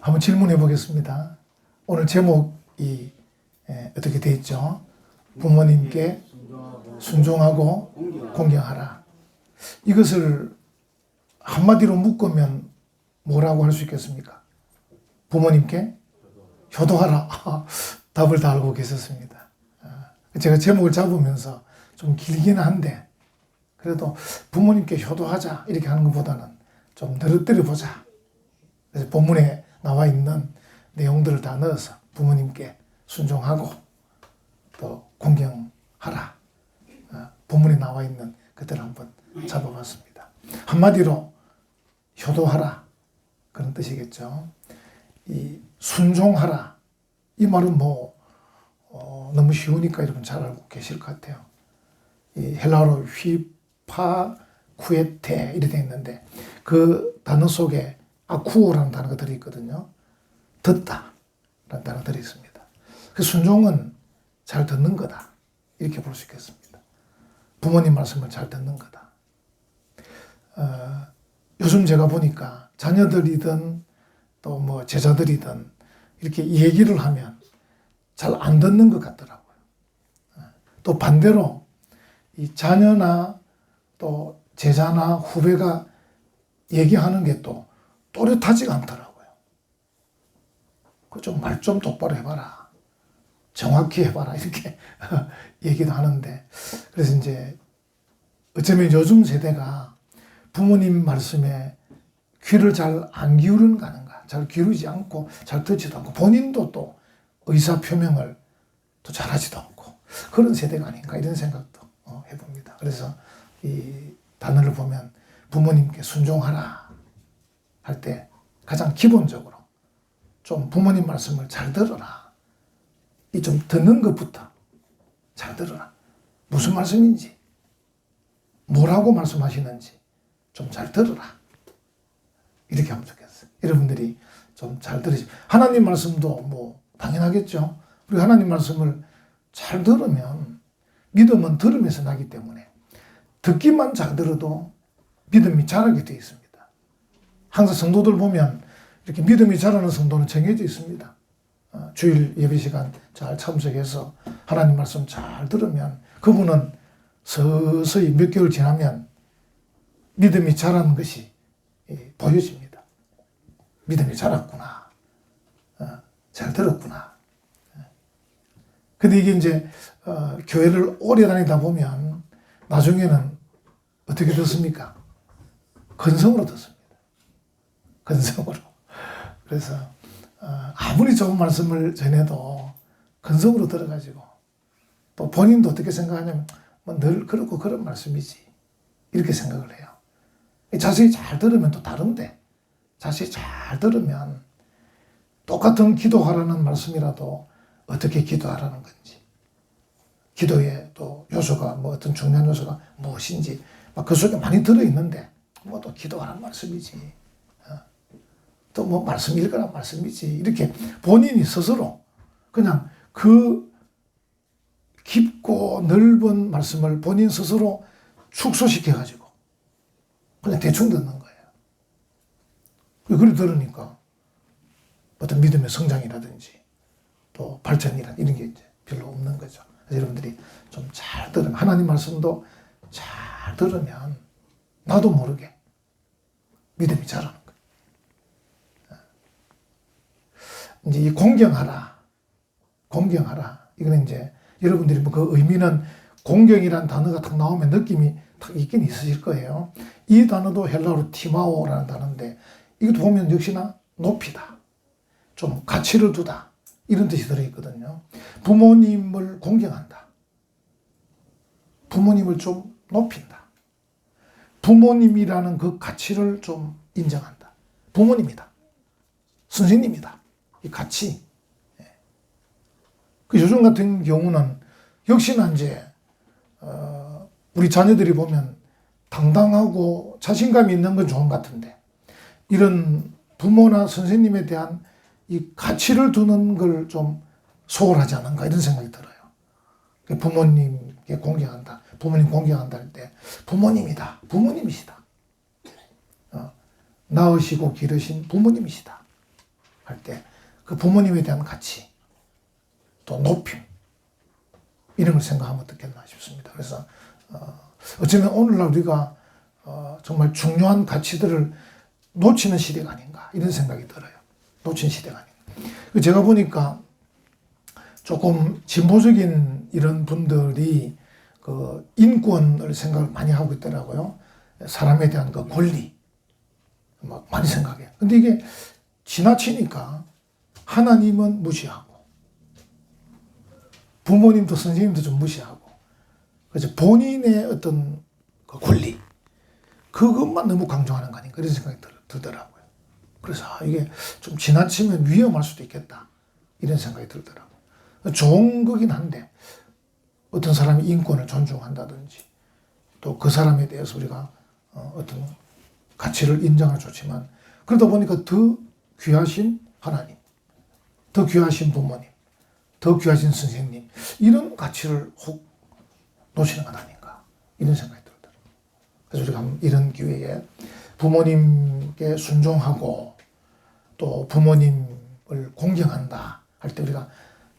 한번 질문해 보겠습니다. 오늘 제목이 어떻게 되어 있죠? 부모님께 순종하고 공경하라. 이것을 한마디로 묶으면 뭐라고 할 수 있겠습니까? 부모님께 효도하라. 답을 다 알고 계셨습니다. 제가 제목을 잡으면서 좀 길기는 한데 그래도 부모님께 효도하자 이렇게 하는 것보다는 좀 늘어뜨려 보자. 그래서 본문에 나와 있는 내용들을 다 넣어서 부모님께 순종하고 또 공경하라. 본문에 나와 있는 것들을 한번 잡아봤습니다. 한마디로 효도하라 그런 뜻이겠죠. 이 순종하라 이 말은 너무 쉬우니까 여러분 잘 알고 계실 것 같아요. 이 헬라어로 휘파쿠에테 이렇게 되어 있는데 그 단어 속에 아쿠오라는 단어가 들어있거든요. 듣다 라는 단어가 들어있습니다. 그 순종은 잘 듣는 거다 이렇게 볼 수 있겠습니다. 부모님 말씀을 잘 듣는 거다. 요즘 제가 보니까 자녀들이든 또 뭐 제자들이든 이렇게 얘기를 하면 잘 안 듣는 것 같더라고요. 또 반대로 이 자녀나 또 제자나 후배가 얘기하는 게 또 또렷하지가 않더라고요. 그 좀 말 좀 똑바로 해봐라. 정확히 해봐라. 이렇게 얘기도 하는데 그래서 이제 어쩌면 요즘 세대가 부모님 말씀에 귀를 잘 안 기울이는 거 아닌가. 잘 기울이지 않고 잘 듣지도 않고 본인도 또 의사 표명을 또 잘하지도 않고 그런 세대가 아닌가 이런 생각도 해봅니다. 그래서 이 단어를 보면 부모님께 순종하라 할 때 가장 기본적으로 좀 부모님 말씀을 잘 들어라. 이 좀 듣는 것부터 잘 들어라. 무슨 말씀인지 뭐라고 말씀하시는지 좀 잘 들어라. 이렇게 하면 좋겠어요. 여러분들이 좀 잘 들으시. 하나님 말씀도 뭐 당연하겠죠. 우리 하나님 말씀을 잘 들으면 믿음은 들으면서 나기 때문에 듣기만 잘 들어도 믿음이 자라게 되어 있습니다. 항상 성도들 보면 이렇게 믿음이 자라는 성도는 정해져 있습니다. 주일 예배 시간 잘 참석해서 하나님 말씀 잘 들으면 그분은 서서히 몇 개월 지나면 믿음이 자라는 것이 보여집니다. 믿음이 자랐구나. 잘 들었구나. 근데 이게 이제 교회를 오래 다니다 보면 나중에는 어떻게 듣습니까? 근성으로 듣습니다. 근성으로. 그래서 아무리 좋은 말씀을 전해도 근성으로 들어가지고 또 본인도 어떻게 생각하냐면 뭐 늘 그렇고 그런 말씀이지 이렇게 생각을 해요. 자세히 잘 들으면 또 다른데 자세히 잘 들으면 똑같은 기도하라는 말씀이라도 어떻게 기도하라는 건지 기도의 또 요소가 뭐 어떤 중요한 요소가 무엇인지 막 그 속에 많이 들어있는데 뭐 또 기도하라는 말씀이지 또 뭐 말씀 읽으라는 말씀이지 이렇게 본인이 스스로 그냥 그 깊고 넓은 말씀을 본인 스스로 축소시켜가지고 그냥 대충 듣는 거예요. 그걸 들으니까 어떤 믿음의 성장이라든지 또 발전이란 이런 게 이제 별로 없는 거죠. 그래서 여러분들이 좀 잘 들으면 하나님 말씀도 잘 들으면 나도 모르게 믿음이 자라는 거예요. 이제 이 공경하라 이거는 이제 여러분들이 뭐 그 의미는 공경이라는 단어가 딱 나오면 느낌이 딱 있긴 있으실 거예요. 이 단어도 헬라어로 티마오라는 단어인데 이것도 보면 역시나 높이다. 좀 가치를 두다. 이런 뜻이 들어있거든요. 부모님을 공경한다. 부모님을 좀 높인다. 부모님이라는 그 가치를 좀 인정한다. 부모님이다. 선생님이다. 이 가치. 그 요즘 같은 경우는 역시나 이제 우리 자녀들이 보면 당당하고 자신감이 있는 건 좋은 것 같은데 이런 부모나 선생님에 대한 이 가치를 두는 걸 좀 소홀하지 않은가 이런 생각이 들어요. 부모님께 공경한다. 부모님 공경한다 할 때 부모님이다. 부모님이시다. 낳으시고 기르신 부모님이시다. 할 때 그 부모님에 대한 가치, 또 높임, 이런 걸 생각하면 어떻겠나 싶습니다. 그래서 어쩌면 오늘날 우리가 정말 중요한 가치들을 놓치는 시대가 아닌가 이런 생각이 들어요. 놓친 시대가 아닌가. 제가 보니까 조금 진보적인 이런 분들이 그 인권을 생각을 많이 하고 있더라고요. 사람에 대한 그 권리 막 많이 생각해요. 근데 이게 지나치니까 하나님은 무시하고 부모님도 선생님도 좀 무시하고 그래서 본인의 어떤 그 권리 그것만 너무 강조하는 거 아닌가 이런 생각이 들더라고요. 그래서 이게 좀 지나치면 위험할 수도 있겠다 이런 생각이 들더라고요. 좋은 거긴 한데 어떤 사람이 인권을 존중한다든지 또 그 사람에 대해서 우리가 어떤 가치를 인정하는 좋지만 그러다 보니까 더 귀하신 하나님, 더 귀하신 부모님, 더 귀하신 선생님 이런 가치를 혹 놓치는 건 아닌가 이런 생각이 들더라고요. 그래서 우리가 이런 기회에 부모님께 순종하고 또 부모님을 공경한다 할 때 우리가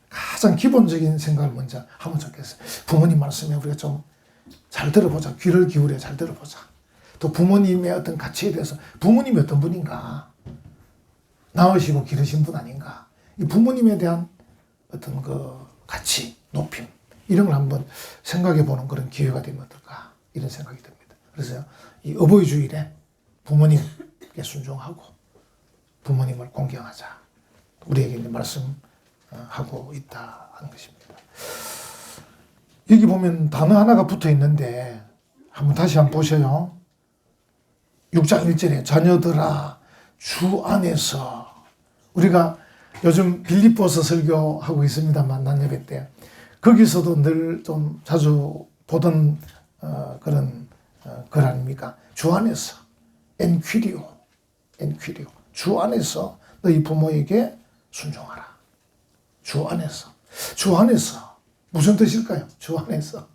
가장 기본적인 생각을 먼저 하면 좋겠어요. 부모님 말씀에 우리가 좀 잘 들어보자. 귀를 기울여 잘 들어보자. 또 부모님의 어떤 가치에 대해서 부모님이 어떤 분인가 낳으시고 기르신 분 아닌가 이 부모님에 대한 어떤 그 가치, 높임 이런 걸 한번 생각해 보는 그런 기회가 되면 어떨까 이런 생각이 듭니다. 그래서 이 어버이 주일에 부모님께 순종하고 부모님을 공경하자 우리에게 이제 말씀하고 있다 하는 것입니다. 여기 보면 단어 하나가 붙어 있는데 다시 한번 보셔요. 6장 1절에 자녀들아 주 안에서 우리가 요즘 빌립보서 설교하고 있습니다만 난예배 때 거기서도 늘 좀 자주 보던 그런 글 아닙니까? 주 안에서 엔퀴리오 주 안에서 너희 부모에게 순종하라. 주 안에서 무슨 뜻일까요? 주 안에서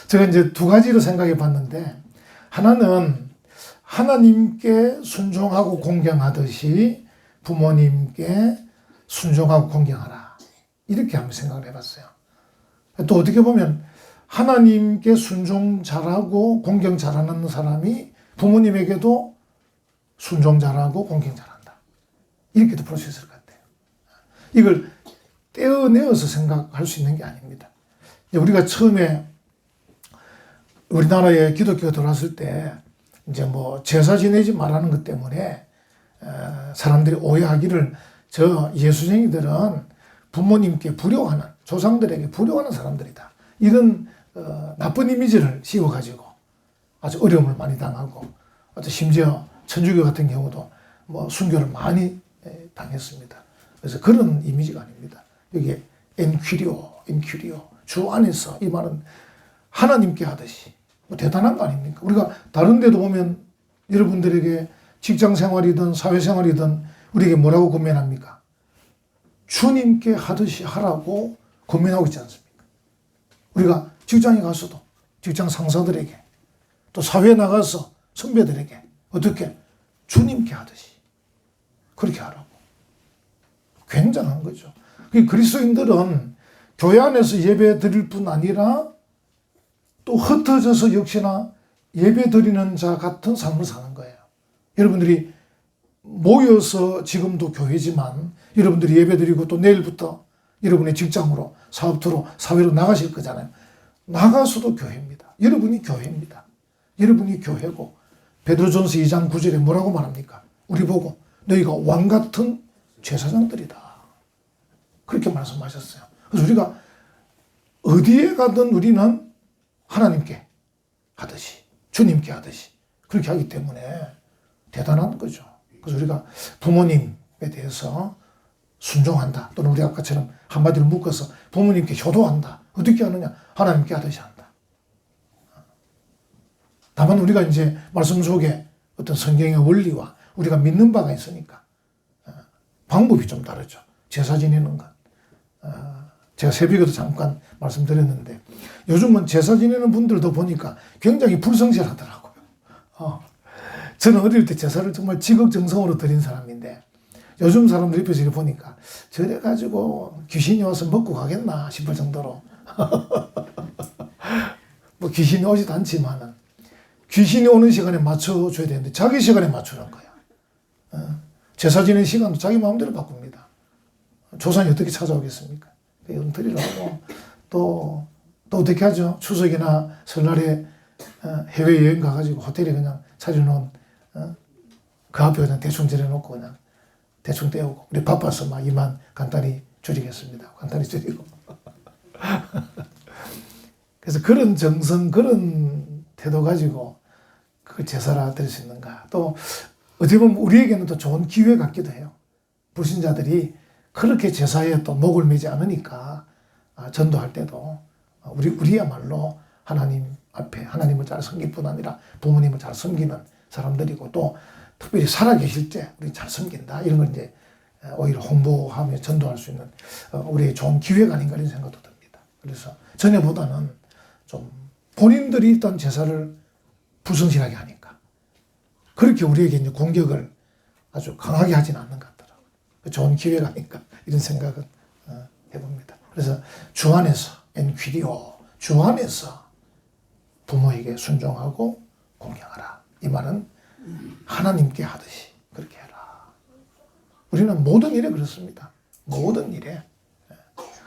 제가 이제 두 가지로 생각해 봤는데 하나는 하나님께 순종하고 공경하듯이 부모님께 순종하고 공경하라. 이렇게 한번 생각을 해봤어요. 또 어떻게 보면 하나님께 순종 잘하고 공경 잘하는 사람이 부모님에게도 순종 잘하고 공경 잘한다. 이렇게도 볼 수 있을 것 같아요. 이걸 떼어내어서 생각할 수 있는 게 아닙니다. 우리가 처음에 우리나라에 기독교가 들어왔을 때 이제 뭐 제사 지내지 말라는 것 때문에 사람들이 오해하기를 저 예수쟁이들은 부모님께 불효하는 조상들에게 불효하는 사람들이다. 이런 나쁜 이미지를 씌워가지고 아주 어려움을 많이 당하고 심지어 천주교 같은 경우도 뭐 순교를 많이 당했습니다. 그래서 그런 이미지가 아닙니다. 여기 엔퀴리오 주 안에서 이 말은 하나님께 하듯이 뭐 대단한 거 아닙니까? 우리가 다른 데도 보면 여러분들에게 직장 생활이든 사회 생활이든 우리에게 뭐라고 권면합니까? 주님께 하듯이 하라고 권면하고 있지 않습니까? 우리가 직장에 가서도 직장 상사들에게 또 사회에 나가서 선배들에게 어떻게? 주님께 하듯이 그렇게 하라고. 굉장한 거죠. 그리스도인들은 교회 안에서 예배 드릴 뿐 아니라 또 흩어져서 역시나 예배 드리는 자 같은 삶을 사는 거예요. 여러분들이 모여서 지금도 교회지만 여러분들이 예배 드리고 또 내일부터 여러분의 직장으로 사업터로 사회로 나가실 거잖아요. 나가서도 교회입니다. 여러분이 교회입니다. 여러분이 교회고 베드로전서 2장 9절에 뭐라고 말합니까? 우리 보고 너희가 왕 같은 제사장들이다. 그렇게 말씀하셨어요. 그래서 우리가 어디에 가든 우리는 하나님께 하듯이 주님께 하듯이 그렇게 하기 때문에 대단한 거죠. 그래서 우리가 부모님에 대해서 순종한다. 또는 우리 아까처럼 한마디로 묶어서 부모님께 효도한다. 어떻게 하느냐? 하나님께 하듯이 한다. 다만 우리가 이제 말씀 속에 어떤 성경의 원리와 우리가 믿는 바가 있으니까 방법이 좀 다르죠. 제사 지내는 것. 제가 새벽에도 잠깐 말씀드렸는데 요즘은 제사 지내는 분들도 보니까 굉장히 불성실하더라고요. 저는 어릴 때 제사를 정말 지극정성으로 드린 사람인데 요즘 사람들 옆에서 이렇게 보니까 저래가지고 귀신이 와서 먹고 가겠나 싶을 정도로 뭐 귀신이 오지도 않지만은 귀신이 오는 시간에 맞춰줘야 되는데 자기 시간에 맞추는 거야. 제사 지내는 시간도 자기 마음대로 바꿉니다. 조상이 어떻게 찾아오겠습니까? 엉터리로 하고 또 어떻게 하죠? 추석이나 설날에 해외여행 가가지고 호텔에 그냥 차려놓은 그 앞에 그냥 대충 지내놓고 그냥 대충 떼우고 우리 바빠서 막 이만 간단히 줄이겠습니다. 간단히 줄이고 그래서 그런 정성 그런 태도 가지고 그걸 제사라 드릴 수 있는가. 또 어떻게 보면 우리에게는 또 좋은 기회 같기도 해요. 불신자들이 그렇게 제사에 또 목을 매지 않으니까 전도할 때도 우리야말로 하나님 앞에 하나님을 잘 섬길 뿐 아니라 부모님을 잘 섬기는 사람들이고 또 특별히 살아계실 때 우리 잘 섬긴다 이런 걸 이제 오히려 홍보하며 전도할 수 있는 우리의 좋은 기회가 아닌가 이런 생각도 듭니다. 그래서 전에보다는 좀 본인들이 일단 제사를 불성실하게 하니까 그렇게 우리에게 이제 공격을 아주 강하게 하지는 않는 것 같더라고요. 좋은 기회가 아닌가 이런 생각은 해봅니다. 그래서 주 안에서 엔퀴리오 주 안에서 부모에게 순종하고 공경하라. 이 말은 하나님께 하듯이 그렇게 해라. 우리는 모든 일에 그렇습니다. 모든 일에.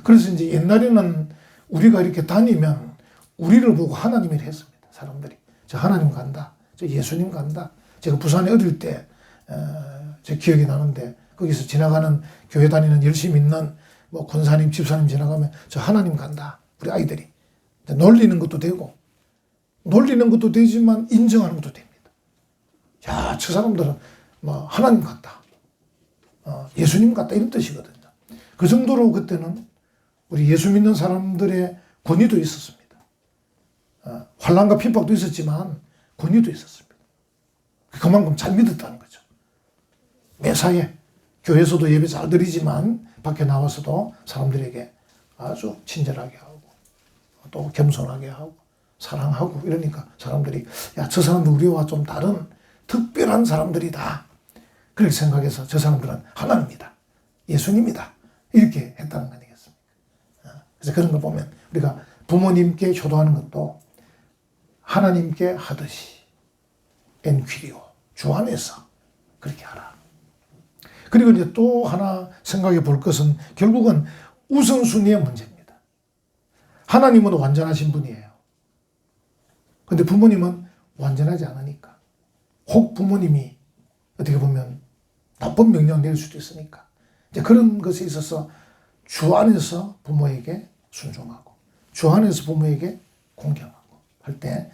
그래서 이제 옛날에는 우리가 이렇게 다니면 우리를 보고 하나님을 했습니다. 사람들이. 저 하나님 간다. 저 예수님 간다. 제가 부산에 어릴 때, 제 기억이 나는데, 거기서 지나가는 교회 다니는 열심히 있는 뭐 권사님, 집사님 지나가면 저 하나님 간다. 우리 아이들이. 놀리는 것도 되고, 놀리는 것도 되지만 인정하는 것도 됩니다. 야, 저 사람들은 뭐 하나님 같다. 예수님 같다. 이런 뜻이거든요. 그 정도로 그때는 우리 예수 믿는 사람들의 권위도 있었습니다. 환난과 핍박도 있었지만 권위도 있었습니다. 그만큼 잘 믿었다는 거죠. 매사에 교회에서도 예배 잘 드리지만 밖에 나와서도 사람들에게 아주 친절하게 하고 또 겸손하게 하고 사랑하고 이러니까 사람들이 야, 저 사람들 우리와 좀 다른 특별한 사람들이다. 그렇게 생각해서 저 사람들은 하나님이다. 예수님이다. 이렇게 했다는 거 아니겠습니까? 그래서 그런 걸 보면 우리가 부모님께 효도하는 것도 하나님께 하듯이 엔퀴리오 주 안에서 그렇게 하라. 그리고 이제 또 하나 생각해 볼 것은 결국은 우선순위의 문제입니다. 하나님은 완전하신 분이에요. 근데 부모님은 완전하지 않으니까 혹 부모님이 어떻게 보면 나쁜 명령을 내릴 수도 있으니까 이제 그런 것에 있어서 주 안에서 부모에게 순종하고 주 안에서 부모에게 공경하고 할 때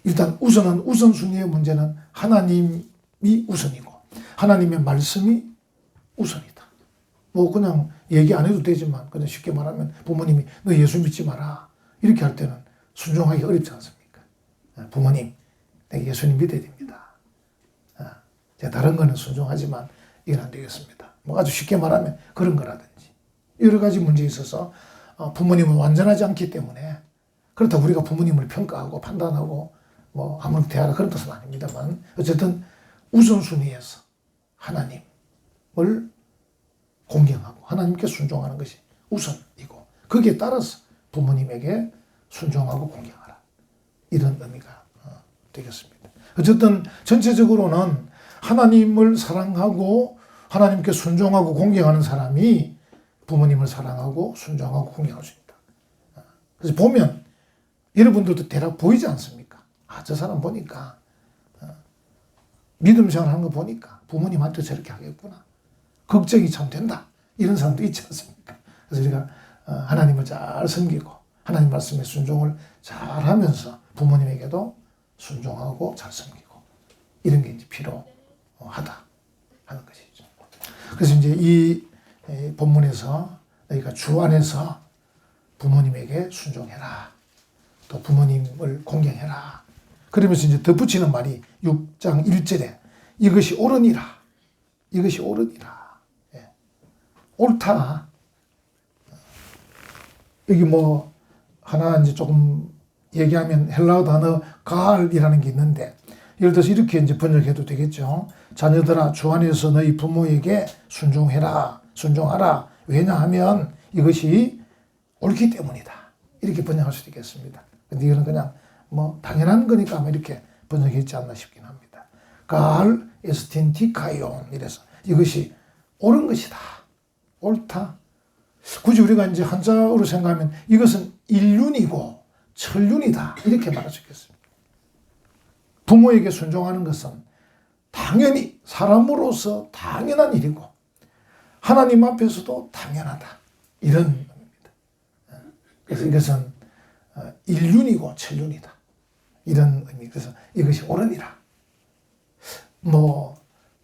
일단 우선순위의 문제는 하나님이 우선이고 하나님의 말씀이 우선이다. 뭐 그냥 얘기 안 해도 되지만 그냥 쉽게 말하면 부모님이 너 예수 믿지 마라 이렇게 할 때는 순종하기 어렵지 않습니까? 부모님 내가 예수님 믿어야 됩니다. 다른 거는 순종하지만 이건 안 되겠습니다. 뭐 아주 쉽게 말하면 그런 거라든지 여러 가지 문제에 있어서 부모님은 완전하지 않기 때문에 그렇다고 우리가 부모님을 평가하고 판단하고 뭐 아무리 대하라 그런 뜻은 아닙니다만 어쨌든 우선순위에서 하나님을 공경하고 하나님께 순종하는 것이 우선이고 거기에 따라서 부모님에게 순종하고 공경하라 이런 의미가 되겠습니다. 어쨌든 전체적으로는 하나님을 사랑하고 하나님께 순종하고 공경하는 사람이 부모님을 사랑하고 순종하고 공경할 수 있다. 그래서 보면 여러분들도 대략 보이지 않습니까? 저 사람 보니까 믿음 생활하는 거 보니까 부모님한테 저렇게 하겠구나. 걱정이 참 된다. 이런 사람도 있지 않습니까? 그래서 우리가 하나님을 잘 섬기고 하나님 말씀에 순종을 잘 하면서 부모님에게도 순종하고 잘 섬기고 이런 게 이제 필요하다 하는 것이죠. 그래서 이제 이 본문에서 너희가 주 안에서 부모님에게 순종해라. 또 부모님을 공경해라. 그러면서 이제 덧붙이는 말이 6장 1절에 이것이 옳으니라. 이것이 옳으니라. 예. 옳다. 여기 뭐 하나 이제 조금 얘기하면 헬라어 단어 갈이라는 게 있는데 예를 들어서 이렇게 이제 번역해도 되겠죠. 자녀들아 주 안에서 너희 부모에게 순종하라. 왜냐하면 이것이 옳기 때문이다. 이렇게 번역할 수도 있겠습니다. 근데 이거는 그냥 뭐 당연한 거니까 아마 이렇게 번역했지 않나 싶긴 합니다. 갈 에스틴티카이온 이래서 이것이 옳은 것이다. 옳다. 굳이 우리가 이제 한자어로 생각하면 이것은 일륜이고 천륜이다. 이렇게 말할 수 있겠습니다. 부모에게 순종하는 것은 당연히 사람으로서 당연한 일이고 하나님 앞에서도 당연하다. 이런 의미입니다. 그래서 이것은 일륜이고 천륜이다. 이런 의미. 그래서 이것이 옳으니라.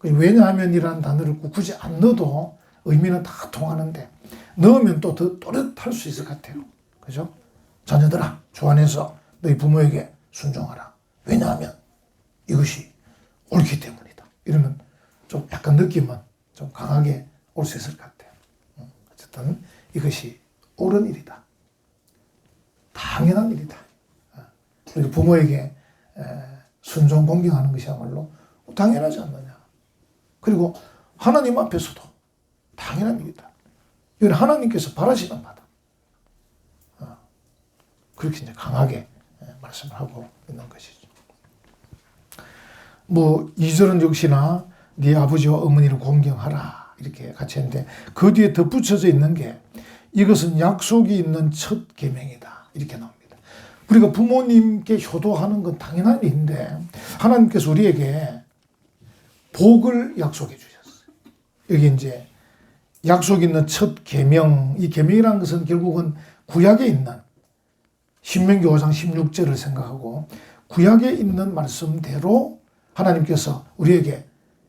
왜냐하면이라는 단어를 굳이 안 넣어도 의미는 다 통하는데 넣으면 또 더 또렷할 수 있을 것 같아요. 그죠? 자녀들아, 주 안에서 너희 부모에게 순종하라. 왜냐하면 이것이 옳기 때문이다. 이러면 좀 약간 느낌은 좀 강하게 올 수 있을 것 같아요. 어쨌든 이것이 옳은 일이다. 당연한 일이다. 우리 부모에게 순종 공경하는 것이야말로 당연하지 않느냐. 그리고 하나님 앞에서도 당연한 일이다. 이건 하나님께서 바라시는 바다. 그렇게 이제 강하게 말씀을 하고 있는 것이죠. 2절은 역시나 네 아버지와 어머니를 공경하라. 이렇게 같이 했는데 그 뒤에 덧붙여져 있는 게 이것은 약속이 있는 첫 계명이다. 이렇게 나옵니다. 우리가 부모님께 효도하는 건 당연한 일인데 하나님께서 우리에게 복을 약속해 주셨어요. 여기 이제 약속 있는 첫 계명, 이 계명이라는 것은 결국은 구약에 있는 신명기 5장 16절을 생각하고 구약에 있는 말씀대로 하나님께서 우리에게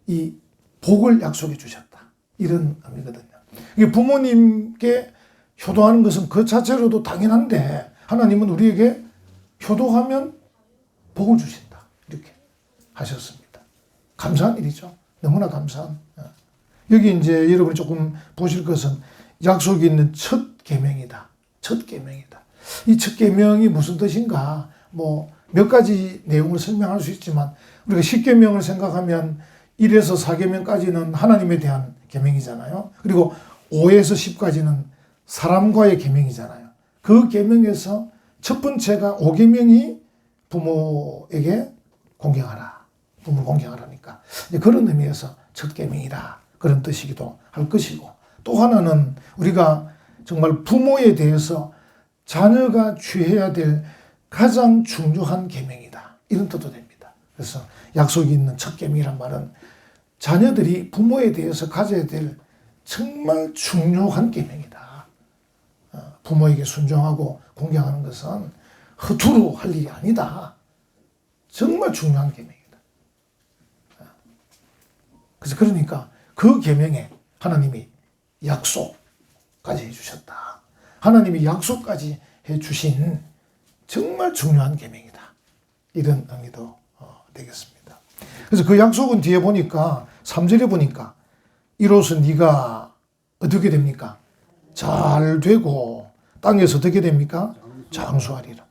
이 복을 약속해 주셨다. 이런 의미거든요. 이게 부모님께 효도하는 것은 그 자체로도 당연한데 하나님은 우리에게 효도하면 복을 주신다. 이렇게 하셨습니다. 감사한 일이죠. 너무나 감사한. 여기 이제 여러분이 조금 보실 것은 약속이 있는 첫 계명이다. 첫 계명이다. 이 첫 계명이 무슨 뜻인가? 몇 가지 내용을 설명할 수 있지만 우리가 10계명을 생각하면 1에서 4계명까지는 하나님에 대한 계명이잖아요. 그리고 5에서 10까지는 사람과의 계명이잖아요. 그 계명에서 첫 번째가 5계명이 부모에게 공경하라. 부모를 공경하라니까. 그런 의미에서 첫 계명이다. 그런 뜻이기도 할 것이고 또 하나는 우리가 정말 부모에 대해서 자녀가 취해야 될 가장 중요한 계명이다. 이런 뜻도 됩니다. 그래서 약속이 있는 첫 계명이란 말은 자녀들이 부모에 대해서 가져야 될 정말 중요한 계명이다. 부모에게 순종하고 공경하는 것은 허투루 할 일이 아니다. 정말 중요한 계명이다. 그래서 그러니까 그 계명에 하나님이 약속까지 해주셨다. 하나님이 약속까지 해주신 정말 중요한 계명이다. 이런 의미도 되겠습니다. 그래서 그 약속은 뒤에 보니까 3절에 보니까 이로써 네가 어떻게 됩니까? 잘 되고 땅에서 어떻게 됩니까? 장수하리라.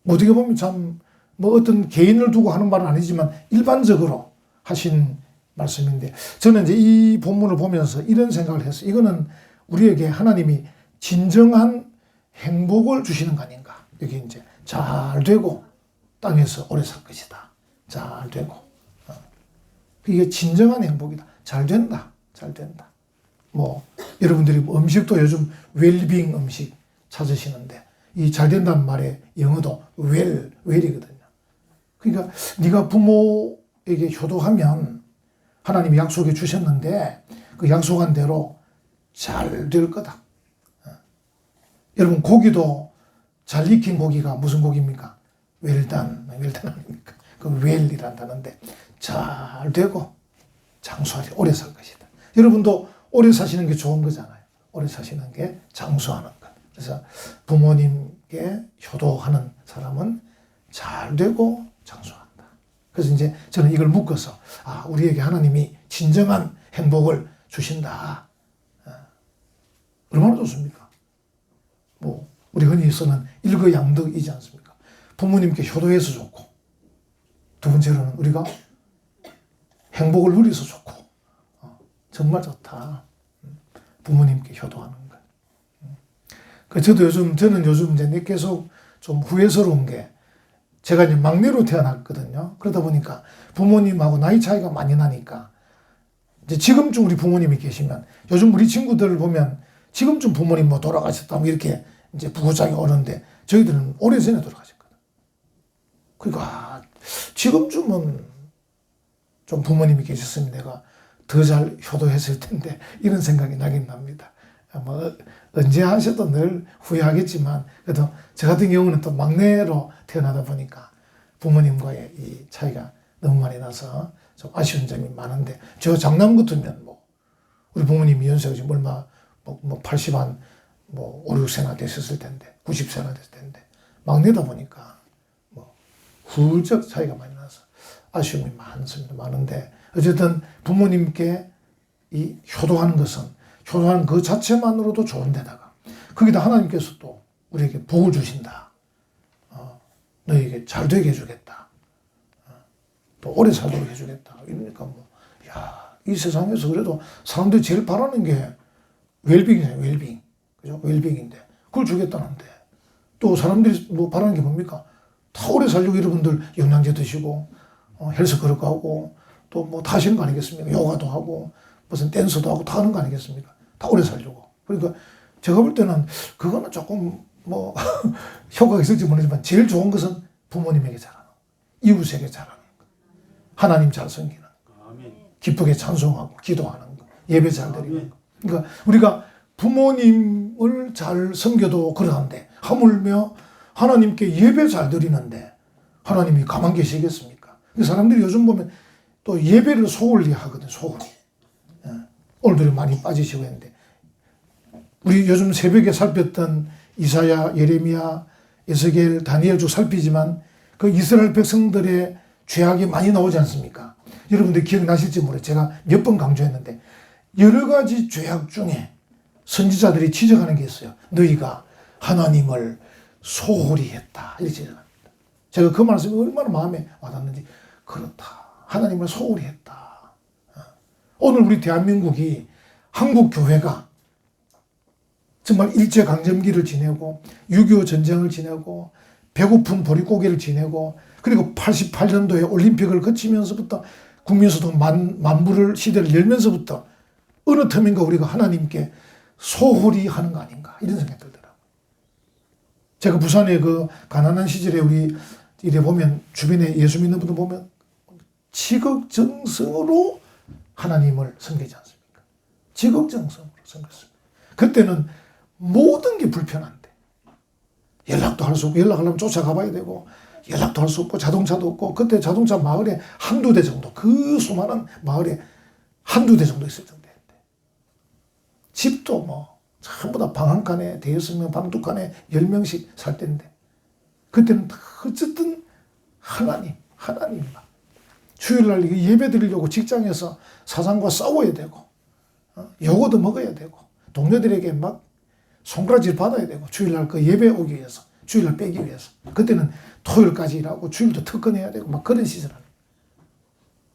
어떻게 보면 참 어떤 개인을 두고 하는 말은 아니지만 일반적으로 하신 말씀인데 저는 이제 이 본문을 보면서 이런 생각을 했어요. 이거는 우리에게 하나님이 진정한 행복을 주시는 거 아닌가. 여기 이제 잘 되고 땅에서 오래 살 것이다. 잘 되고. 이게 진정한 행복이다. 잘 된다. 잘 된다. 여러분들이 음식도 요즘 웰빙 음식 찾으시는데 이 잘 된다는 말의 영어도 well이거든요. 그러니까 네가 부모에게 효도하면 하나님이 약속해 주셨는데 그 약속한 대로 잘 될 거다. 여러분 고기도 잘 익힌 고기가 무슨 고기입니까? 웰단 아닙니까? 그 웰이란 단어인데 잘 되고 장수하리 오래 살 것이다. 여러분도 오래 사시는 게 좋은 거잖아요. 오래 사시는 게 장수하는 것. 그래서 부모님께 효도하는 사람은 잘 되고 장수한다. 그래서 이제 저는 이걸 묶어서 우리에게 하나님이 진정한 행복을 주신다. 얼마나 좋습니까? 우리 흔히 쓰는 일거양득이지 않습니까? 부모님께 효도해서 좋고 두 번째로는 우리가 행복을 누려서 좋고 정말 좋다. 부모님께 효도하는 거. 저는 요즘 이제 계속 좀 후회스러운 게 제가 이제 막내로 태어났거든요. 그러다 보니까 부모님하고 나이 차이가 많이 나니까 이제 지금쯤 우리 부모님이 계시면 요즘 우리 친구들을 보면 지금쯤 부모님 뭐 돌아가셨다 뭐 이렇게 이제 부고장이 오는데 저희들은 오래전에 돌아가셨거든. 그러니까 지금쯤은 좀 부모님이 계셨으면 내가 더 잘 효도했을 텐데 이런 생각이 나긴 납니다. 뭐 언제 하셔도 늘 후회하겠지만 그래도 저 같은 경우는 또 막내로 태어나다 보니까 부모님과의 이 차이가 너무 많이 나서 좀 아쉬운 점이 많은데 저 장남 같으면 뭐 우리 부모님이 연세가 지금 얼마 뭐 80한 뭐 5, 6세나 되셨을 텐데 90세나 됐을 텐데 막내다 보니까 뭐 훌쩍 차이가 많이 나서 아쉬움이 많은데 어쨌든 부모님께 이 효도하는 것은 효도하는 그 자체만으로도 좋은데다가 거기다 하나님께서 또 우리에게 복을 주신다. 너에게 잘 되게 해주겠다. 또 오래 살도록 해주겠다. 이러니까 이 세상에서 그래도 사람들이 제일 바라는 게 웰빙이잖아요. 웰빙. 그죠? 웰빙인데 그걸 주겠다는데 또 사람들이 뭐 바라는 게 뭡니까? 다 오래 살려고 여러분들 영양제 드시고 헬스클럽 가고 또 뭐 다 하시는 거 아니겠습니까? 요가도 하고 무슨 댄스도 하고 다 하는 거 아니겠습니까? 다 오래 살려고. 그러니까 제가 볼 때는 그거는 조금 뭐 효과가 있을지 모르지만 제일 좋은 것은 부모님에게 잘하는 거, 이웃에게 잘하는 거, 하나님 잘 섬기는 거, 기쁘게 찬송하고 기도하는 거, 예배 잘 드리는 거. 그러니까 우리가 부모님을 잘 섬겨도 그러한데 하물며 하나님께 예배 잘 드리는데 하나님이 가만 계시겠습니까? 사람들이 요즘 보면 또 예배를 소홀히 하거든, 소홀히. 오늘도 많이 빠지시고 했는데 우리 요즘 새벽에 살폈던 이사야, 예레미야, 에스겔, 다니엘 쭉 살피지만 그 이스라엘 백성들의 죄악이 많이 나오지 않습니까? 여러분들 기억나실지 모르겠어요. 제가 몇 번 강조했는데 여러 가지 죄악 중에 선지자들이 지적하는 게 있어요. 너희가 하나님을 소홀히 했다. 이렇게 지적합니다. 제가 그 말씀이 얼마나 마음에 와닿는지 그렇다. 하나님을 소홀히 했다. 오늘 우리 대한민국이 한국 교회가 정말 일제강점기를 지내고 6.25 전쟁을 지내고 배고픈 보릿고개를 지내고 그리고 88년도에 올림픽을 거치면서부터 국민소득 만불을 시대를 열면서부터 어느 틈인가 우리가 하나님께 소홀히 하는 거 아닌가 이런 생각이 들더라고요. 제가 부산에 그 가난한 시절에 우리 이래 보면 주변에 예수 믿는 분들 보면 지극정성으로 하나님을 섬기지 않습니까? 지극정성으로 섬겼습니다. 그때는 모든 게 불편한데 연락도 할 수 없고 연락하려면 쫓아가봐야 되고 연락도 할 수 없고 자동차도 없고 그때 자동차 마을에 한두 대 정도 그 수많은 마을에 한두 대 정도 있을 정도였는데 집도 뭐 전부 다 방 한 칸에 대여섯 명 방 두 칸에 10명씩 살 때인데 그때는 어쨌든 하나님만 주일날 예배 드리려고 직장에서 사장과 싸워야 되고 요거도 먹어야 되고 동료들에게 막 손가락질 받아야 되고 주일날 그 예배 오기 위해서 주일날 빼기 위해서 그때는 토요일까지 일하고 주일도 특근해야 되고 막 그런 시절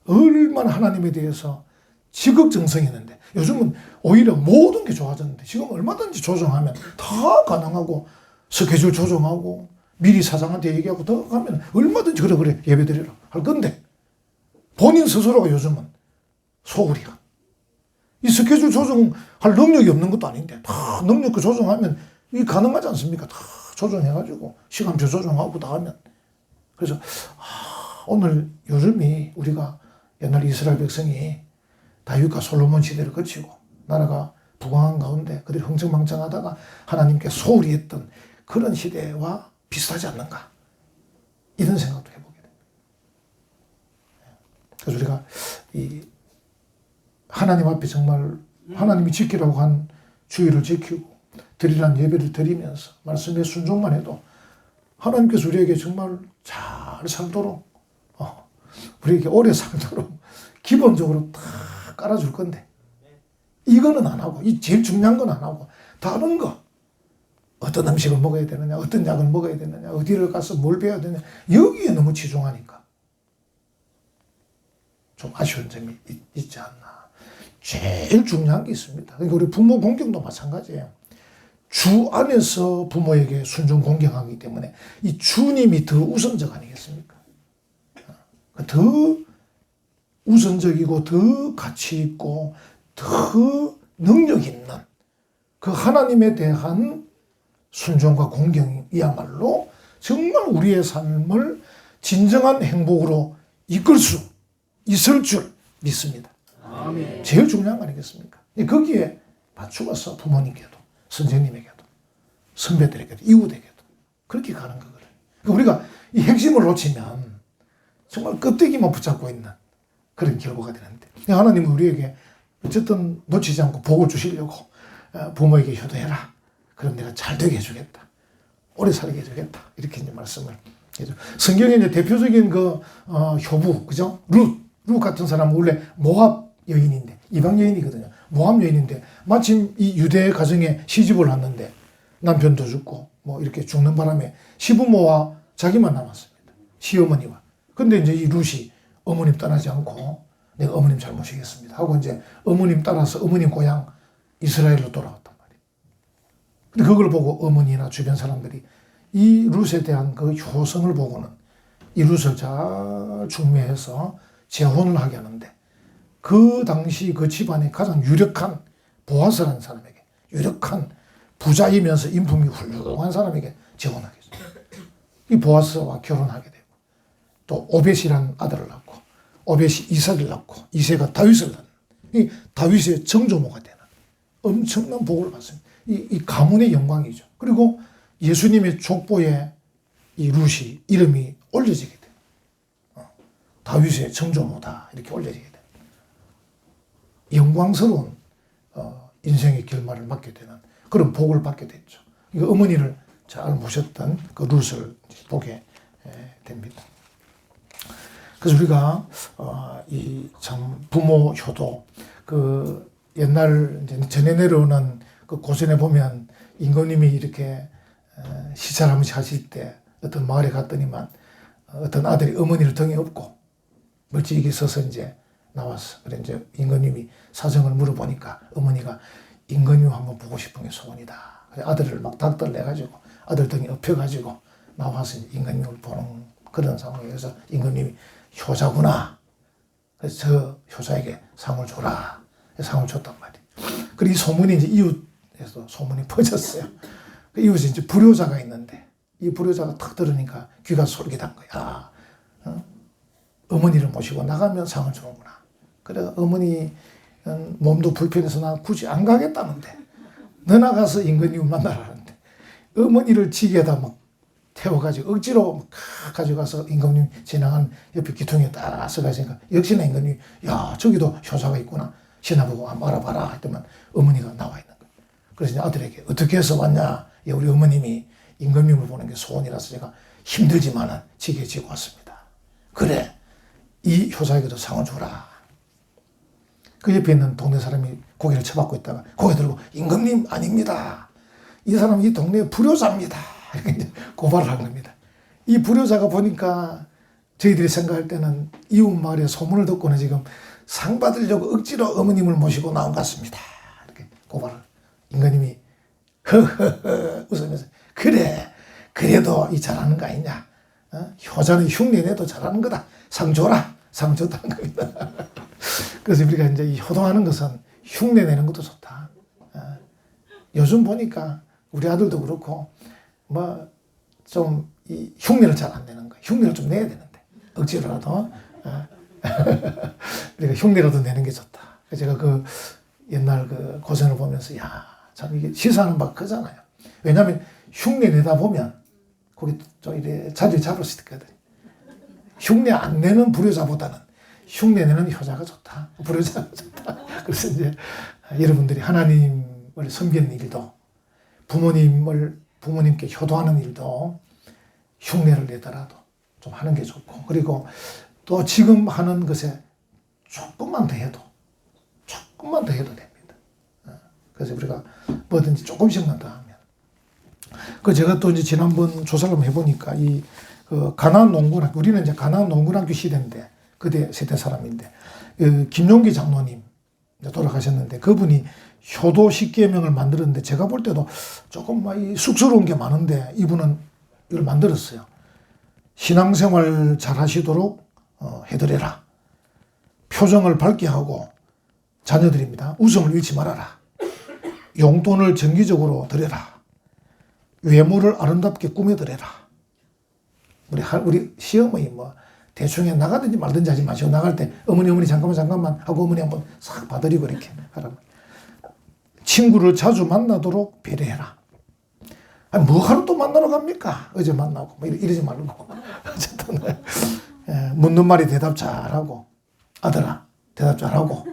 얼마나 하나님에 대해서 지극정성했는데 요즘은 오히려 모든 게 좋아졌는데 지금 얼마든지 조정하면 다 가능하고 스케줄 조정하고 미리 사장한테 얘기하고 더 가면 얼마든지 그래 예배 드리라 할 건데 본인 스스로가 요즘은 소홀히 이 스케줄 조정할 능력이 없는 것도 아닌데 다 능력 조정하면 이게 가능하지 않습니까? 다 조정해가지고 시간표 조정하고 다 하면 그래서 오늘 요즘이 우리가 옛날 이스라엘 백성이 다윗과 솔로몬 시대를 거치고 나라가 부강한 가운데 그들이 흥청망청하다가 하나님께 소홀히 했던 그런 시대와 비슷하지 않는가 이런 생각도 해보게 됩니다. 그래서 우리가 이 하나님 앞에 정말 하나님이 지키라고 한 주의를 지키고 드리라는 예배를 드리면서 말씀에 순종만 해도 하나님께서 우리에게 정말 잘 살도록 우리에게 오래 살도록 기본적으로 다 깔아줄 건데 이거는 안 하고 이 제일 중요한 건 안 하고 다른 거 어떤 음식을 먹어야 되느냐 어떤 약을 먹어야 되느냐 어디를 가서 뭘 배워야 되느냐 여기에 너무 치중하니까 좀 아쉬운 점이 있지 않나. 제일 중요한 게 있습니다. 그러니까 우리 부모 공경도 마찬가지예요. 주 안에서 부모에게 순종 공경하기 때문에 이 주님이 더 우선적 아니겠습니까? 더 우선적이고 더 가치 있고 더 능력 있는 그 하나님에 대한 순종과 공경이야말로 정말 우리의 삶을 진정한 행복으로 이끌 수 있을 줄 믿습니다. 아멘. 제일 중요한 거 아니겠습니까? 거기에 맞추어서 부모님께도 선생님에게도 선배들에게도 이웃에게도 그렇게 가는 거거든요. 우리가 이 핵심을 놓치면 정말 껍데기만 붙잡고 있는 그런 결과가 되는데 하나님은 우리에게 어쨌든 놓치지 않고 복을 주시려고 부모에게 효도해라. 그럼 내가 잘 되게 해주겠다. 오래 살게 해주겠다. 이렇게 이제 말씀을 해줘. 성경에 이제 대표적인 효부, 그죠? 룻 같은 사람은 원래 모압 여인인데, 이방 여인이거든요. 모압 여인인데, 마침 이 유대 가정에 시집을 왔는데, 남편도 죽고, 뭐 이렇게 죽는 바람에 시부모와 자기만 남았습니다. 시어머니와. 근데 이제 이 룻이 어머님 떠나지 않고, 내가 어머님 잘 모시겠습니다. 하고 이제 어머님 따라서 어머님 고향 이스라엘로 돌아왔단 말이에요. 근데 그걸 보고 어머니나 주변 사람들이 이 룻에 대한 그 효성을 보고는 이 룻을 잘 중매해서 재혼을 하게 하는데 그 당시 그 집안의 가장 유력한 보아스라는 사람에게 유력한 부자이면서 인품이 훌륭한 사람에게 재혼하게 됐어요. 이 보아스와 결혼하게 되고 또 오벳이라는 아들을 낳고 오벳이 이삭을 낳고 이새가 다윗을 낳는 이 다윗의 정조모가 되는 엄청난 복을 받습니다. 이 가문의 영광이죠. 그리고 예수님의 족보에 이 룻이 이름이 올려지게 돼요. 다윗의 정조모다 이렇게 올려지게 돼요. 영광스러운 인생의 결말을 맞게 되는 그런 복을 받게 됐죠. 이거 어머니를 잘 모셨던 그 룻을 보게 됩니다. 그래서 우리가 이 참 부모 효도 그 옛날 이제 전해 내려오는 그 고전에 보면 임금님이 이렇게 시찰 한 번씩 하실 때 어떤 마을에 갔더니만 어떤 아들이 어머니를 등에 업고 멀찍이 서서 이제 나왔어. 그래 이제 임금님이 사정을 물어보니까 어머니가 임금님 한번 보고 싶은 게 소원이다. 그래 아들을 막 닥들 내가지고 아들 등에 업혀가지고 나와서 임금님을 보는 그런 상황에서 임금님이 효자구나. 그래서 저 효자에게 상을 줘라. 상을 줬단 말이에요. 그리고 이 소문이 이제 이웃에서 소문이 퍼졌어요. 그 이웃에 이제 불효자가 있는데 이 불효자가 탁 들으니까 귀가 솔깃한 거야. 어머니를 모시고 나가면 상을 주는구나. 그래 어머니 몸도 불편해서 나 굳이 안 가겠다는데 너 나가서 임금님을 만나라는데 어머니를 지게에다 막 태워가지고 억지로 막 가져가서 임금님 지나간 옆에 기둥에 딱 서가시니까 역시나 임금님이 야 저기도 효자가 있구나. 신하보고 한번 알아봐라 했더만 어머니가 나와 있는 거예요. 그래서 아들에게 어떻게 해서 왔냐. 예, 우리 어머님이 임금님을 보는 게 소원이라서 제가 힘들지만은 지게 지고 왔습니다. 그래 이 효자에게도 상을 주라. 그 옆에 있는 동네 사람이 고개를 쳐박고 있다가 고개 들고 임금님 아닙니다. 이 사람은 이 동네의 불효자입니다. 이렇게 이제 고발을 한 겁니다. 이 불효자가 보니까 저희들이 생각할 때는 이웃 마을에 소문을 듣고는 지금 상 받으려고 억지로 어머님을 모시고 나온 것 같습니다. 이렇게 고발을. 임금님이 허허허 웃으면서 그래 그래도 이 잘하는 거 아니냐. 효자는 흉내내도 잘하는 거다. 상 줘라. 상 줬다는 겁니다. 그래서 우리가 이제 이 효도하는 것은 흉내내는 것도 좋다. 요즘 보니까 우리 아들도 그렇고 뭐 좀 이 흉내를 잘 안 내는 거예요. 흉내를 좀 내야 되는데 억지로라도 우리가 흉내라도 내는 게 좋다. 제가 그 옛날 그 고전을 보면서 야 참 이게 시사하는 바가 크잖아요. 왜냐하면 흉내 내다 보면 거기 좀 이래 자리를 잡을 수 있거든. 흉내 안 내는 불효자보다는 흉내 내는 효자가 좋다. 불효자가 좋다. 그래서 이제 여러분들이 하나님을 섬기는 일도 부모님께 효도하는 일도 흉내를 내더라도 좀 하는 게 좋고 그리고 또 지금 하는 것에 조금만 더 해도 됩니다. 그래서 우리가 뭐든지 조금씩만 더 하면. 그 제가 또 이제 지난번 조사를 해보니까 이 가나안 농군학교 우리는 이제 가나안 농군학교 시대인데 그대 세대 사람인데 김용기 장로님 돌아가셨는데 그분이 효도 10계명을 만들었는데 제가 볼 때도 조금 막 쑥스러운 게 많은데 이분은 이걸 만들었어요. 신앙생활 잘 하시도록 해드려라. 표정을 밝게 하고 자녀들입니다. 웃음을 잃지 말아라. 용돈을 정기적으로 드려라. 외모를 아름답게 꾸며드려라. 우리 시어머니 뭐 대충에 나가든지 말든지 하지 마시고 나갈 때 어머니 잠깐만 하고 어머니 한번 싹 봐드리고 이렇게 하라고. 친구를 자주 만나도록 배려해라. 아니, 뭐 하루 또 만나러 갑니까? 어제 만나고 뭐 이러지 말고 어쨌든 묻는 말이 대답 잘하고 아들아 대답 잘하고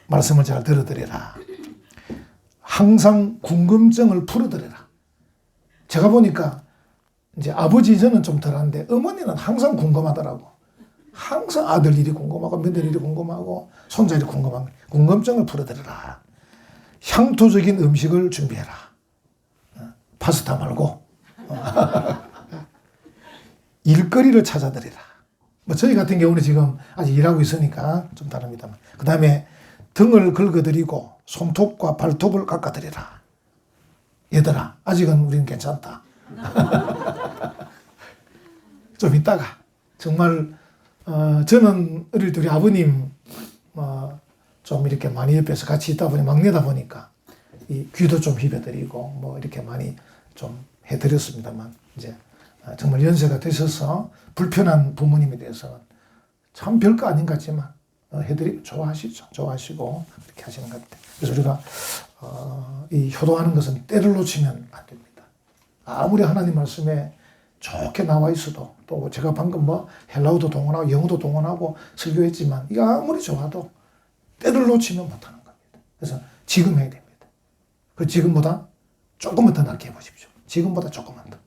말씀을 잘 들어드려라. 항상 궁금증을 풀어드려라. 제가 보니까 이제 아버지 저는 좀 덜한데 어머니는 항상 궁금하더라고. 항상 아들 일이 궁금하고 며느리 일이 궁금하고 손자 일이 궁금한 궁금증을 풀어드려라. 향토적인 음식을 준비해라. 파스타 말고 일거리를 찾아드리라. 뭐 저희 같은 경우는 지금 아직 일하고 있으니까 좀 다릅니다만 그 다음에 등을 긁어드리고 손톱과 발톱을 깎아드리라. 얘들아 아직은 우리는 괜찮다. 좀 이따가 정말 저는 어릴 때 우리 아버님 좀 이렇게 많이 옆에서 같이 있다 보니 막내다 보니까 이 귀도 좀 휘벼드리고 뭐 이렇게 많이 좀 해드렸습니다만 이제 정말 연세가 되셔서 불편한 부모님에 대해서는 참 별거 아닌 것 같지만 해드리고 좋아하시고 이렇게 하시는 것 같아요. 그래서 우리가 이 효도하는 것은 때를 놓치면 안 됩니다. 아무리 하나님 말씀에 좋게 나와 있어도 또 제가 방금 뭐 헬라어도 동원하고 영어도 동원하고 설교했지만 이게 아무리 좋아도 때를 놓치면 못하는 겁니다. 그래서 지금 해야 됩니다. 그 지금보다 조금만 더 낫게 해보십시오. 지금보다 조금만 더.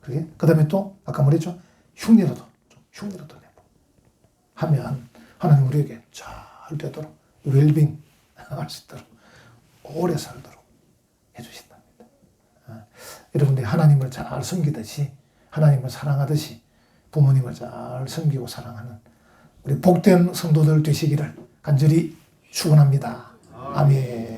그게 그 다음에 또 아까 말했죠. 흉내라도 내고 하면 하나님 우리에게 잘 되도록 웰빙 할 수 있도록 오래 살도록 해주신답니다. 여러분들이 하나님을 잘 섬기듯이 하나님을 사랑하듯이 부모님을 잘 섬기고 사랑하는 우리 복된 성도들 되시기를 간절히 축원합니다. 아멘.